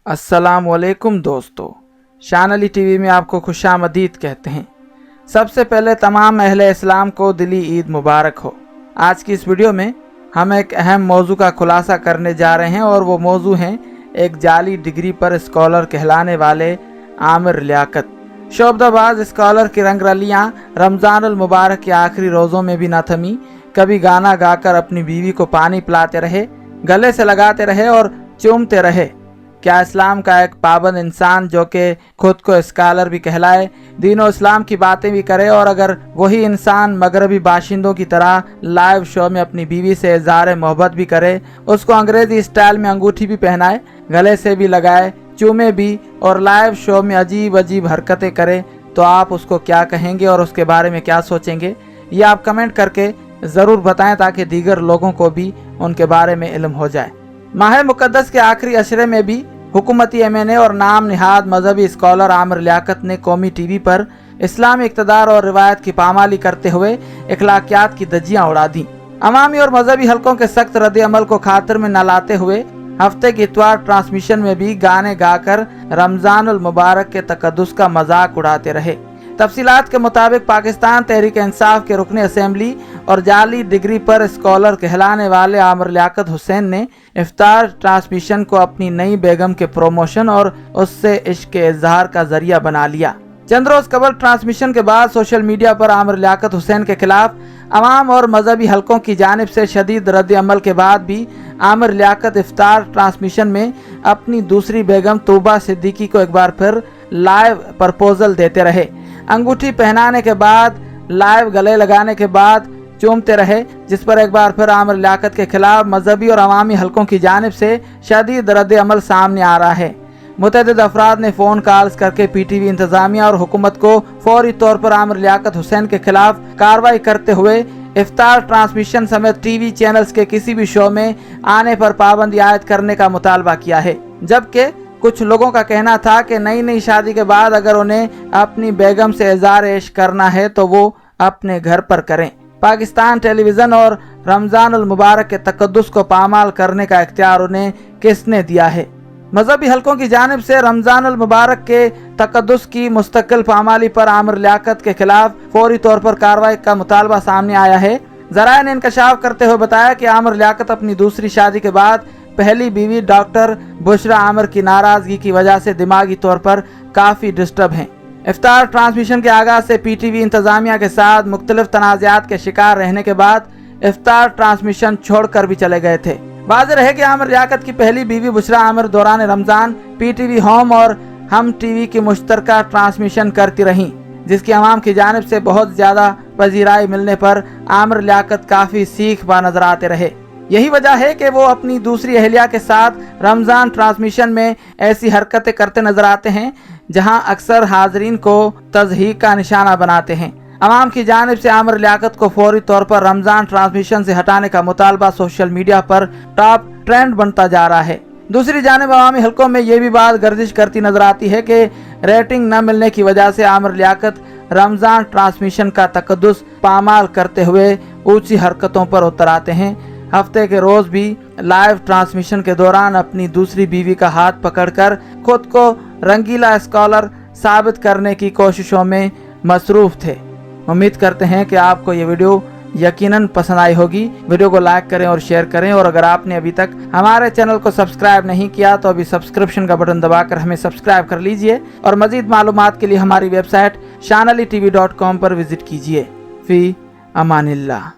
अस्सलामुअलैकुम दोस्तों, शान अली टीवी में आपको खुशामदीद कहते हैं। सबसे पहले तमाम अहले इस्लाम को दिली ईद मुबारक हो। आज की इस वीडियो में हम एक अहम मौजू का खुलासा करने जा रहे हैं और वो मौजू है एक जाली डिग्री पर स्कॉलर कहलाने वाले आमिर लियाकत। शोबदाबाज स्कॉलर की रंगरलियाँ रमज़ान अल मुबारक के आखिरी रोज़ों में भी न थमी। कभी गाना गाकर अपनी बीवी को पानी पिलाते रहे, गले से लगाते रहे और चूमते रहे। क्या इस्लाम का एक पाबंद इंसान जो कि खुद को स्कॉलर भी कहलाए, दीन इस्लाम की बातें भी करे और अगर वही इंसान मगरबी बाशिंदों की तरह लाइव शो में अपनी बीवी से इज़हार मोहब्बत भी करे, उसको अंग्रेज़ी स्टाइल में अंगूठी भी पहनाए, गले से भी लगाए, चूमे भी और लाइव शो में अजीब अजीब हरकतें करे, तो आप उसको क्या कहेंगे और उसके बारे में क्या सोचेंगे? ये आप कमेंट करके ज़रूर बताएं ताकि दीगर लोगों को भी उनके बारे में इल्म हो जाए। माह मुक़द्दस के आखिरी अशरे में भी हुकूमती एमएनए और नाम निहाद मजहबी स्कॉलर आमिर लियाकत ने कौमी टीवी पर इस्लामी इक़्तिदार और रिवायत की पामाली करते हुए इखलाकियात की धज्जियां उड़ा दी। अवामी और मजहबी हलकों के सख्त रद्द अमल को खातिर में न लाते हुए हफ्ते की इतवार ट्रांसमिशन में भी गाने गाकर रमज़ान अल मुबारक के तकद्दुस का मजाक उड़ाते रहे। तफसीलात के मुताबिक पाकिस्तान तहरीक इंसाफ के रुकन असेंबली और जाली डिग्री पर स्कॉलर कहलाने वाले आमिर लियाकत हुसैन ने इफ्तार ट्रांसमिशन को अपनी नई बेगम के प्रमोशन और उससे इश्क के इजहार का जरिया बना लिया। चंद रोज कबल ट्रांसमिशन के बाद सोशल मीडिया पर आमिर लियाकत हुसैन के खिलाफ अवाम और मजहबी हलकों की जानिब से शदीद रद्द अमल के बाद भी आमिर लियाकत इफ्तार ट्रांसमिशन में अपनी दूसरी बेगम तूबा सिद्दीकी को एक बार फिर लाइव प्रपोजल देते रहे। अंगूठी पहनाने के बाद, लाइव गले लगाने के बाद चूमते रहे, जिस पर एक बार फिर आमिर लियाकत के खिलाफ मजहबी और अवामी हलकों की जानिब से शदीद रद्द अमल सामने आ रहा है। मुतअद्दिद अफराद ने फ़ोन कॉल्स करके पीटीवी इंतजामिया और हुकूमत को फौरी तौर पर आमिर लियाकत हुसैन के खिलाफ कार्रवाई करते हुए इफ्तार ट्रांसमिशन समेत टीवी चैनल्स के किसी भी शो में आने पर पाबंदी आयद करने का मुतालबा किया है। जबकि कुछ लोगों का कहना था कि नई शादी के बाद अगर उन्हें अपनी बेगम से इज़हार इश्क करना है तो वो अपने घर पर करें। पाकिस्तान टेलीविज़न और रमज़ान अल मुबारक के तकद्दुस को पामाल करने का इख्तियार उन्हें किसने दिया है? मजहबी हलकों की जानिब से रमज़ान अल मुबारक के तकद्दुस की मुस्तकिल पामाली पर आमिर लियाकत के खिलाफ फौरी तौर पर कार्रवाई का मुतालबा सामने आया है। ज़राए ने इंकशाफ करते हुए बताया कि आमिर लियाकत अपनी दूसरी शादी के बाद पहली बीवी डॉक्टर बुशरा आमिर की नाराज़गी की वजह से दिमागी तौर पर काफ़ी डिस्टर्ब हैं। इफ्तार ट्रांसमिशन के आगाज़ से पीटीवी इंतजामिया के साथ मुख्तलिफ तनाज़ात के शिकार रहने के बाद इफ्तार ट्रांसमिशन छोड़कर भी चले गए थे। वाज़ेह रहे कि आमिर लियाकत की पहली बीवी बुशरा आमिर दौरान रमज़ान पीटीवी होम और हम टीवी की मुश्तरका ट्रांसमिशन करती रहीं, जिसकी अवाम की जानिब से बहुत ज़्यादा पजीराई मिलने पर आमिर लियाकत काफ़ी सीख बा नजर आते रहे। यही वजह है कि वो अपनी दूसरी अहलिया के साथ रमज़ान ट्रांसमिशन में ऐसी हरकतें करते नजर आते हैं जहां अक्सर हाजरीन को तज़हीक का निशाना बनाते हैं। अवाम की जानिब से आमिर लियाकत को फौरी तौर पर रमज़ान ट्रांसमिशन से हटाने का मुतालबा सोशल मीडिया पर टॉप ट्रेंड बनता जा रहा है। दूसरी जानिब अवामी हलकों में ये भी बात गर्दिश करती नजर आती है कि रेटिंग न मिलने की वजह से आमिर लियाकत रमज़ान ट्रांसमिशन का तकद्दुस पामाल करते हुए ऊंची हरकतों पर उतर आते हैं। हफ्ते के रोज भी लाइव ट्रांसमिशन के दौरान अपनी दूसरी बीवी का हाथ पकड़कर खुद को रंगीला स्कॉलर साबित करने की कोशिशों में मसरूफ थे। उम्मीद करते हैं कि आपको ये वीडियो यकीनन पसंद आई होगी। वीडियो को लाइक करें और शेयर करें और अगर आपने अभी तक हमारे चैनल को सब्सक्राइब नहीं किया तो अभी सब्सक्रिप्शन का बटन दबाकर हमें सब्सक्राइब कर लीजिए और मजीद मालूमात के लिए हमारी वेबसाइट shanalitv.com पर विजिट कीजिए। फी अमानिल्लाह।